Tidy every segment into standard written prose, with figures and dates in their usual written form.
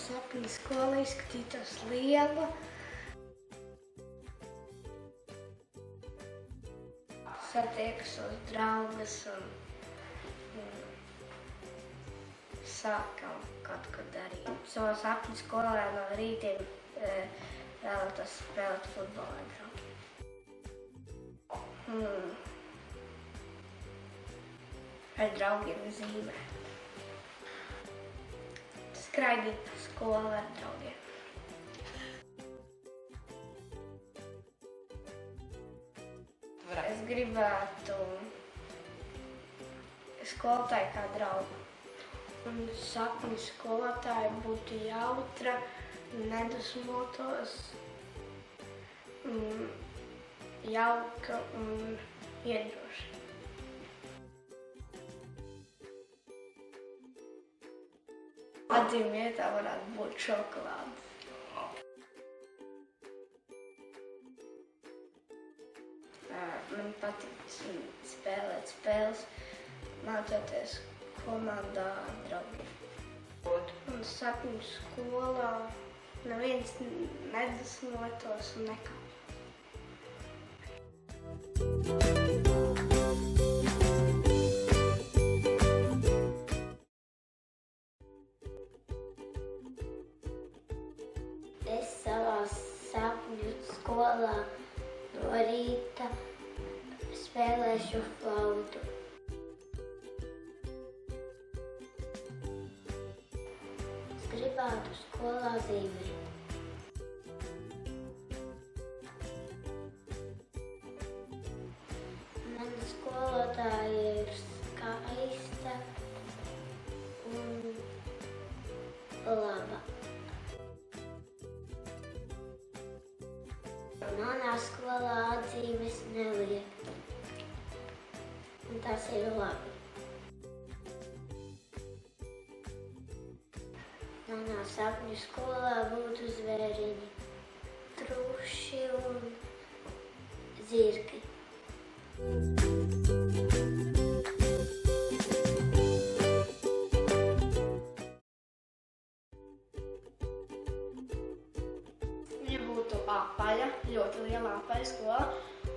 sapņu skola izskatītos liela. Satiekušos draugus un sākam kaut ko darīt. Savā sapņu skolā no rītiem vēlētos spēlēt futbolu ar draugiem. Ar draugiem zīmēt. Skraidīt pa skolu ar draugiem. Es gribētu skolotāju kā draugu. Un sapņu skolotāja būtu jautra, nedusmotos, jauka un iedroša. Atzīme vietā varētu būt šokolāde. Man patīk spēlēt spēles, mācoties komandā ar draugiem. Un sapņu skolā neviens nedusmotos un nekā. Es savā sapņu skolā no rīta spēlēšu flautu. Es gribētu skolā zīmēt. Mana skolotāja ir skaista un laba. Manā skolā atzīmes neliek, un tas ir labi. Manā sapņu skolā būtu zvēriņi, truši un zirgi. Viņa būtu apaļa, ļoti liela apaļa skola,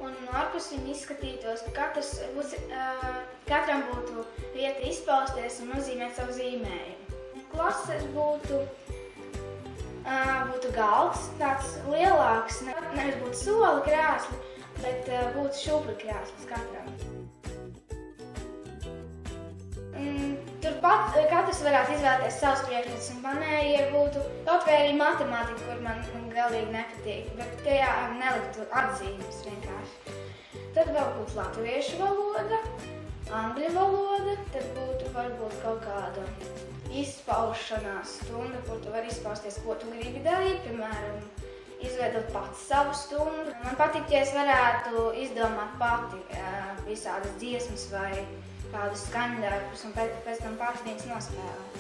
un ārpus viņa izskatītos, ka katram būtu vieta izpausties un nozīmēt savu zīmējumu. Klases būtu galds, tāds lielāks, nevis būtu soli krēsli, bet būtu šūpļu krēslis katram. Turpat katrs varētu izvēlēties savus priekšmetus, un manējie būtu kaut vai arī matemātika, kur man galīgi nepatīk, bet tajā neliktu atzīmes vienkārši. Tad vēl būtu latviešu valoda, angļu valoda, tad būtu varbūt kaut kāda izpaušanās stunda, kur tu vari izpausties, ko tu gribi darīt, piemēram, izveidot pats savu stundu. Man patīk, ja es varētu izdomāt pati visādas dziesmas vai kādus skaņdarbus un pēc tam pats viņas nospēlēt.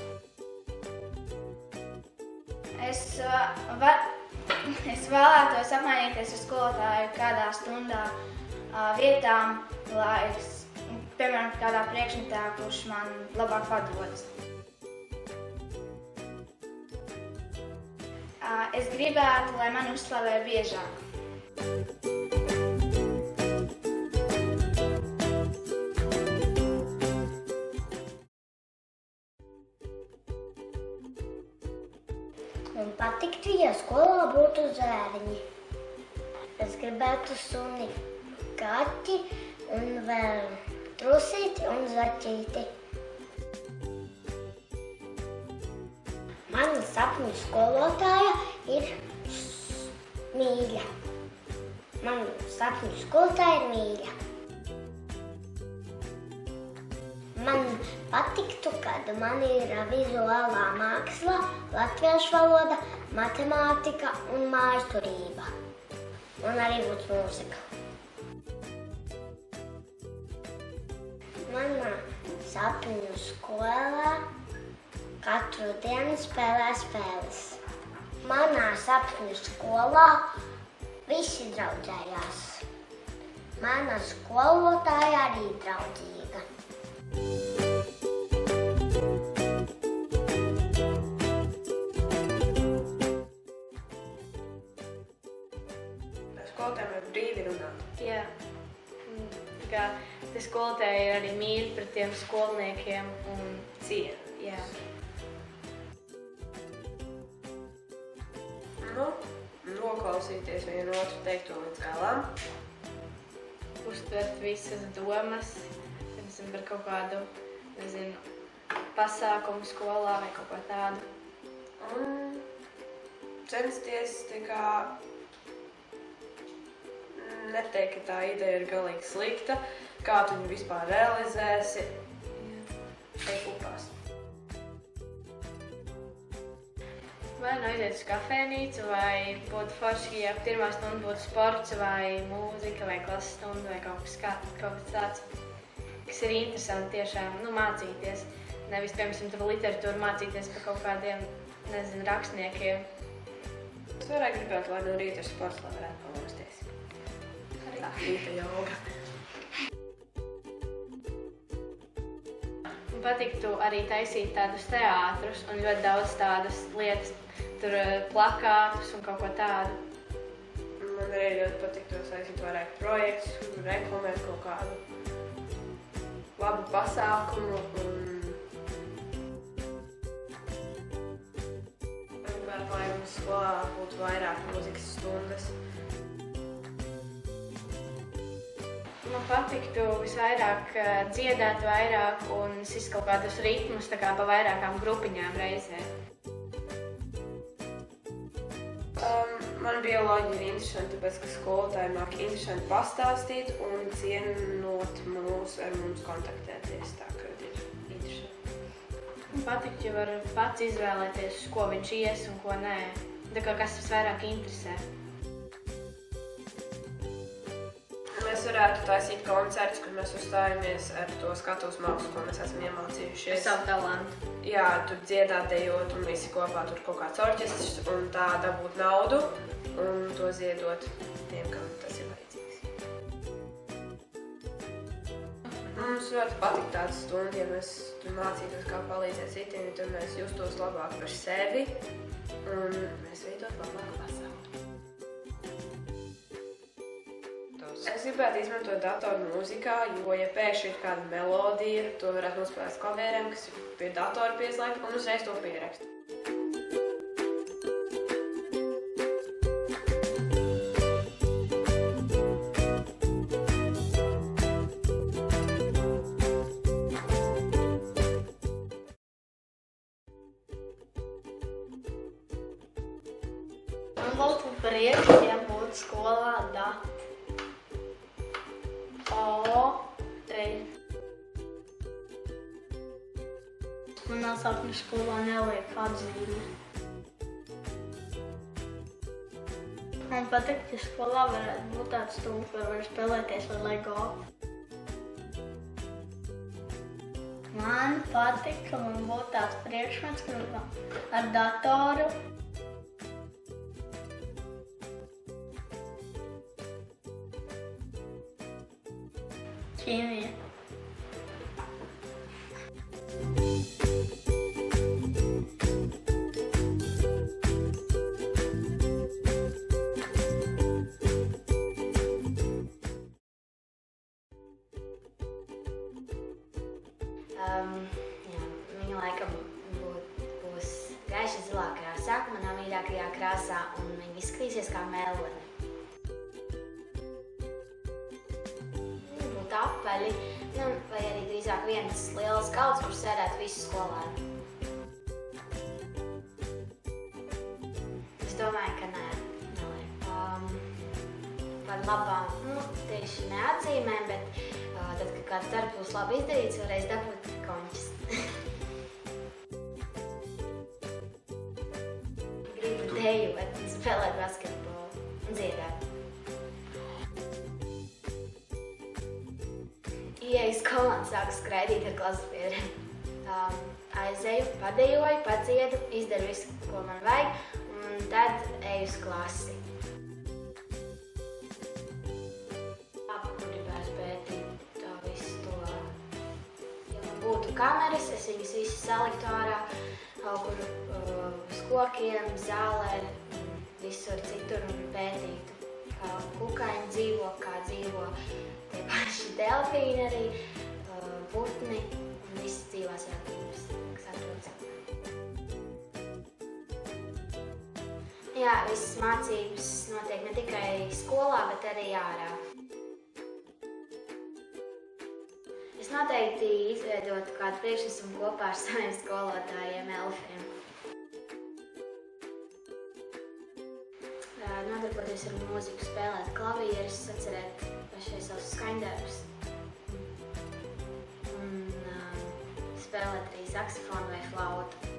Es vēlētos apmainīties ar skolotāju kādā stundā vietām, lai, piemēram, kādā priekšmetā, kurš man labāk padodas. Es gribētu, lai mani uzslavē biežāk. Man patiktu, ja skolā būtu zvēriņi. Es gribētu suni, kaķi un vēl trusīti un zaķīti. Mana sapņu skolotāja ir mīļa. Mana sapņu skolotāja ir mīļa. Man patiktu, kad man ir vizuālā māksla, latviešu valoda, matemātika un mājasturība. Un arī būtu mūzika. Manā sapņu skolā katru dienu spēlē spēles. Manā sapņu skolā visi draudzējās. Mana skolotāja arī draudzīga. skolotājiem var brīvi runāt. Jā. Tā kā tie skolotāji ir arī mīļi pret tiem skolniekiem un cienu. Jā. Nu, noklausīties vienu otru teikto līdz galam. Uztvert visas domas, piemēram, par kaut kādu, pasākumu skolā vai kaut ko tādu. Un censties tā kā neteikt, ka tā ideja ir galīgi slikta, kā tu viņu vispār realizēsi. Ej pupās. Vai nu aiziet uz kafejnīcu, vai būtu forši, ja pirmā stunda būtu sports, vai mūzika, vai klases stunda, vai kaut kas tāds, kas ir interesanti tiešām, mācīties. Nevis, piemēram, tur literatūru mācīties par kaut kādiem, rakstniekiem. Es vairāk gribētu, lai no rīta ir sports, lai varētu pamosties. Tā, rīta joga. Man patiktu arī taisīt tādus teātrus un ļoti daudz tādas lietas, tur plakātus un kaut ko tādu. Man arī ļoti patiktu taisīt vairāk projektus, reklamēt kaut kādu labu pasākumu un lai mums skolā būtu vairāk mūzikas stundas. Man patiktu visvairāk dziedāt vairāk un sist kaut kādus ritmus tā kā pa vairākām grupiņām reizē. Man bioloģija ir interesanti, tāpēc, ka skolotāji māk interesanti pastāstīt un cienot mūs ar mums kontaktēties, tā ka ir interesanti. Man patiktu, ja var pats izvēlēties, uz ko viņš ies un ko nē. Tā kā kas visvairāk interesē. Mēs varētu taisīt koncertus, kur mēs uzstājamies ar to skatuves mākslu, ko mēs esam iemācījušies. Ar savu talantu. Jā, tur dziedāt, dejot un visi kopā tur kaut kāds orķestrs un tā dabūt naudu un to ziedot tiem, kam tas ir vajadzīgs. Mums ļoti patīk tādas stundas, ja mēs tur mācītos, kā palīdzēt citiem, tad mēs justos labāk par sevi un mēs veidot labāku pasauli. Es gribētu izmantot datoru mūzikā, jo, ja pēkšņi ir kāda melodija, to varētu nospēlēt klavierēm, kas ir pie datora pieslēgta, un uzreiz to pierakst. Man būtu prieks, ja būtu skolā dati. Manā sapņu skolā neliek atzīmi. Man patīk, ja skolā varētu būt tāds stunda, kur var spēlēties ar LEGO. Man patīk, ka man būtu tāds priekšmets, kur ar datoru. Ķīmija. Viņa laikam būs gaiša zilā krāsā, manā mīļākajā krāsā, un viņa izskatīsies kā melone. Būtu apaļi, vai arī drīzāk viens liels galds, kur sēdētu visi skolēni. Es domāju, ka nē, neliek. Par labām, tieši neatzīmēm, bet tad, kad kāds darbs būs labi izdarīts, varēs dabūt konķis. Gribu dejot un spēlēt basketbolu un dziedāt. Ieeju skolā un sāku skraidīt ar klases biedriem. Aizeju, padejoju, padziedu, izdaru visu, ko man vajag, un tad eju uz klasi. Būtu kameras, es viņus visus saliktu ārā, kaut kur uz kokiem, zālē, visur citur un pētītu. kukaiņi dzīvo, kā dzīvo tie paši delfīni arī, putni un visas dzīvās radības, kas atrodas. Jā, visas mācības notiek ne tikai skolā, bet arī ārā. Es noteikti izveidotu kādu priekšnesumu kopā ar saviem skolotājiem, elfiem. Nodarboties ar mūziku, spēlēt klavierus, atcerēt pašai savus skaņdarbus. Un spēlēt arī saksofonu vai flautu.